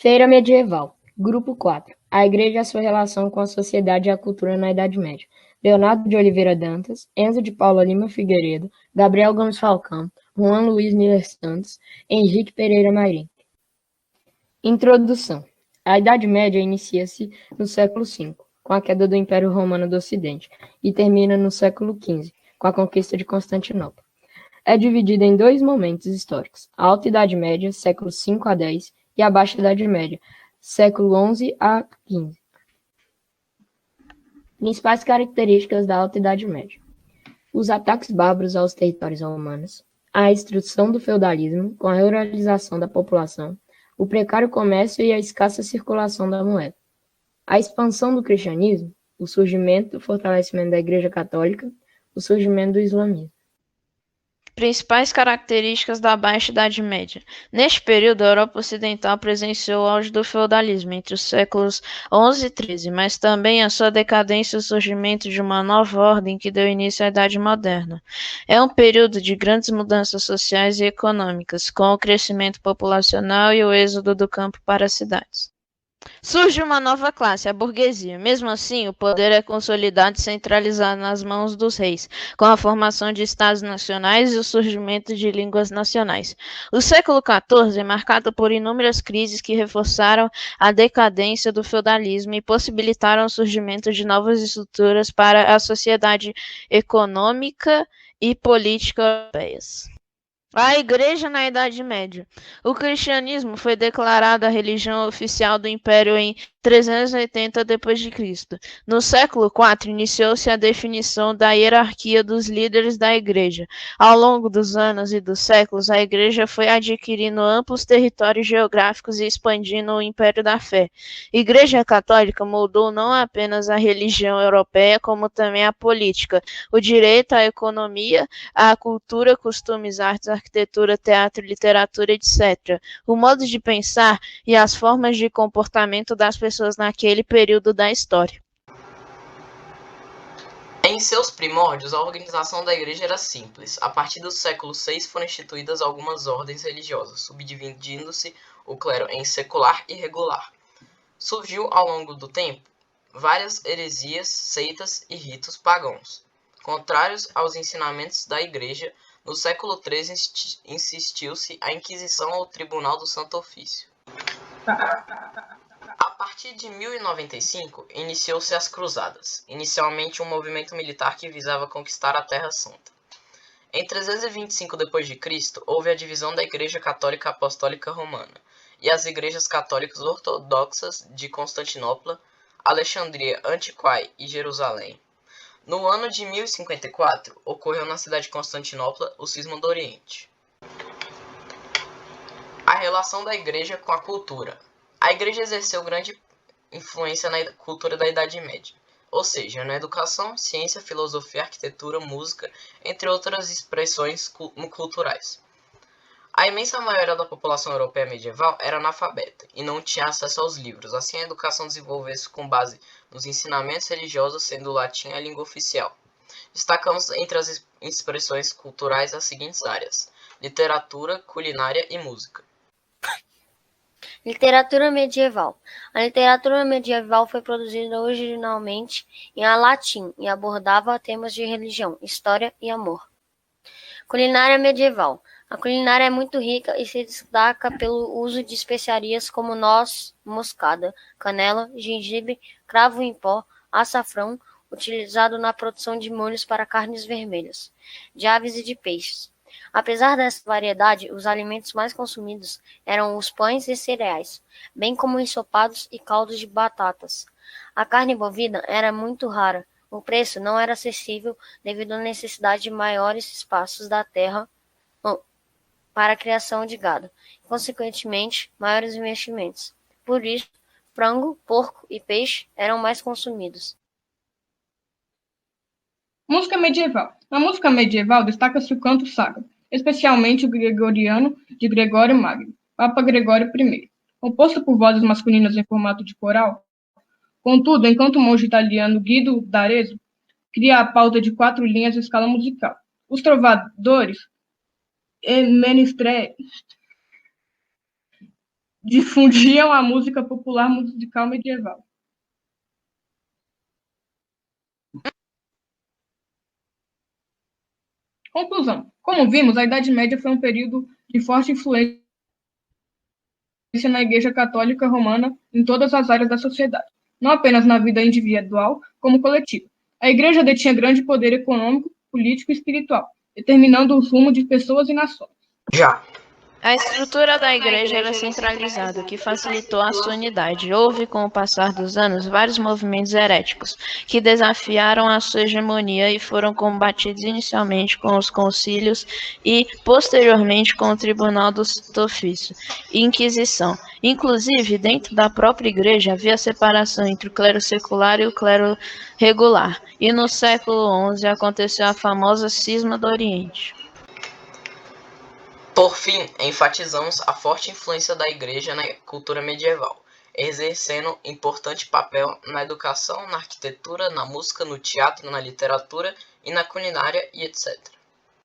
Feira medieval. Grupo 4. A Igreja e a sua relação com a sociedade e a cultura na Idade Média. Leonardo de Oliveira Dantas, Enzo de Paula Lima Figueiredo, Gabriel Gomes Falcão, Juan Luiz Miller Santos, Henrique Pereira Marim. Introdução. A Idade Média inicia-se no século V, com a queda do Império Romano do Ocidente, e termina no século XV, com a conquista de Constantinopla. É dividida em dois momentos históricos: a Alta Idade Média, séculos V a X, e a Baixa Idade Média, século XI a XV. Principais características da Alta Idade Média: os ataques bárbaros aos territórios romanos, a extinção do feudalismo com a ruralização da população, o precário comércio e a escassa circulação da moeda, a expansão do cristianismo, o surgimento e fortalecimento da Igreja Católica, o surgimento do islamismo. Principais características da Baixa Idade Média. Neste período, a Europa Ocidental presenciou o auge do feudalismo entre os séculos XI e XIII, mas também a sua decadência e o surgimento de uma nova ordem que deu início à Idade Moderna. É um período de grandes mudanças sociais e econômicas, com o crescimento populacional e o êxodo do campo para as cidades. Surge uma nova classe, a burguesia. Mesmo assim, o poder é consolidado e centralizado nas mãos dos reis, com a formação de estados nacionais e o surgimento de línguas nacionais. O século XIV é marcado por inúmeras crises que reforçaram a decadência do feudalismo e possibilitaram o surgimento de novas estruturas para a sociedade econômica e política europeias. A Igreja na Idade Média. O cristianismo foi declarada a religião oficial do Império em 380 d.C. No século IV, iniciou-se a definição da hierarquia dos líderes da Igreja. Ao longo dos anos e dos séculos, a Igreja foi adquirindo amplos territórios geográficos e expandindo o Império da Fé. A Igreja Católica moldou não apenas a religião europeia, como também a política, o direito, a economia, a cultura, costumes, artes, arquitetura, teatro, literatura, etc. O modo de pensar e as formas de comportamento das pessoas naquele período da história. Em seus primórdios, a organização da igreja era simples. A partir do século VI foram instituídas algumas ordens religiosas, subdividindo-se o clero em secular e regular. Surgiu ao longo do tempo várias heresias, seitas e ritos pagãos. Contrários aos ensinamentos da igreja, no século XIII insistiu-se a Inquisição ou Tribunal do Santo Ofício. A partir de 1095, iniciou-se as Cruzadas, inicialmente um movimento militar que visava conquistar a Terra Santa. Em 325 d.C., houve a divisão da Igreja Católica Apostólica Romana e as igrejas católicas ortodoxas de Constantinopla, Alexandria, Antiquai e Jerusalém. No ano de 1054, ocorreu na cidade de Constantinopla o Cisma do Oriente. A relação da Igreja com a cultura. A Igreja exerceu grande influência na cultura da Idade Média, ou seja, na educação, ciência, filosofia, arquitetura, música, entre outras expressões culturais. A imensa maioria da população europeia medieval era analfabeta e não tinha acesso aos livros, assim a educação desenvolveu-se com base nos ensinamentos religiosos, sendo o latim a língua oficial. Destacamos entre as expressões culturais as seguintes áreas: literatura, culinária e música. Literatura medieval. A literatura medieval foi produzida originalmente em latim e abordava temas de religião, história e amor. Culinária medieval. A culinária é muito rica e se destaca pelo uso de especiarias como noz moscada, canela, gengibre, cravo em pó, açafrão, utilizado na produção de molhos para carnes vermelhas, de aves e de peixes. Apesar dessa variedade, os alimentos mais consumidos eram os pães e cereais, bem como ensopados e caldos de batatas. A carne bovina era muito rara. O preço não era acessível devido à necessidade de maiores espaços da terra para a criação de gado, e, consequentemente, maiores investimentos. Por isso, frango, porco e peixe eram mais consumidos. Música medieval. Na música medieval destaca-se o canto sacro, especialmente o gregoriano de Gregório Magno, Papa Gregório I, composto por vozes masculinas em formato de coral. Contudo, enquanto o monge italiano Guido d'Arezzo cria a pauta de 4 linhas de escala musical, os trovadores e difundiam a música popular musical medieval. Conclusão. Como vimos, a Idade Média foi um período de forte influência na Igreja Católica Romana em todas as áreas da sociedade, não apenas na vida individual, como coletiva. A Igreja detinha grande poder econômico, político e espiritual, determinando o rumo de pessoas e nações. Já. A estrutura da igreja era centralizada, o que facilitou a sua unidade. Houve, com o passar dos anos, vários movimentos heréticos, que desafiaram a sua hegemonia e foram combatidos inicialmente com os concílios e, posteriormente, com o Tribunal do Ofício e Inquisição. Inclusive, dentro da própria igreja havia separação entre o clero secular e o clero regular. E no século XI aconteceu a famosa Cisma do Oriente. Por fim, enfatizamos a forte influência da Igreja na cultura medieval, exercendo importante papel na educação, na arquitetura, na música, no teatro, na literatura e na culinária e etc.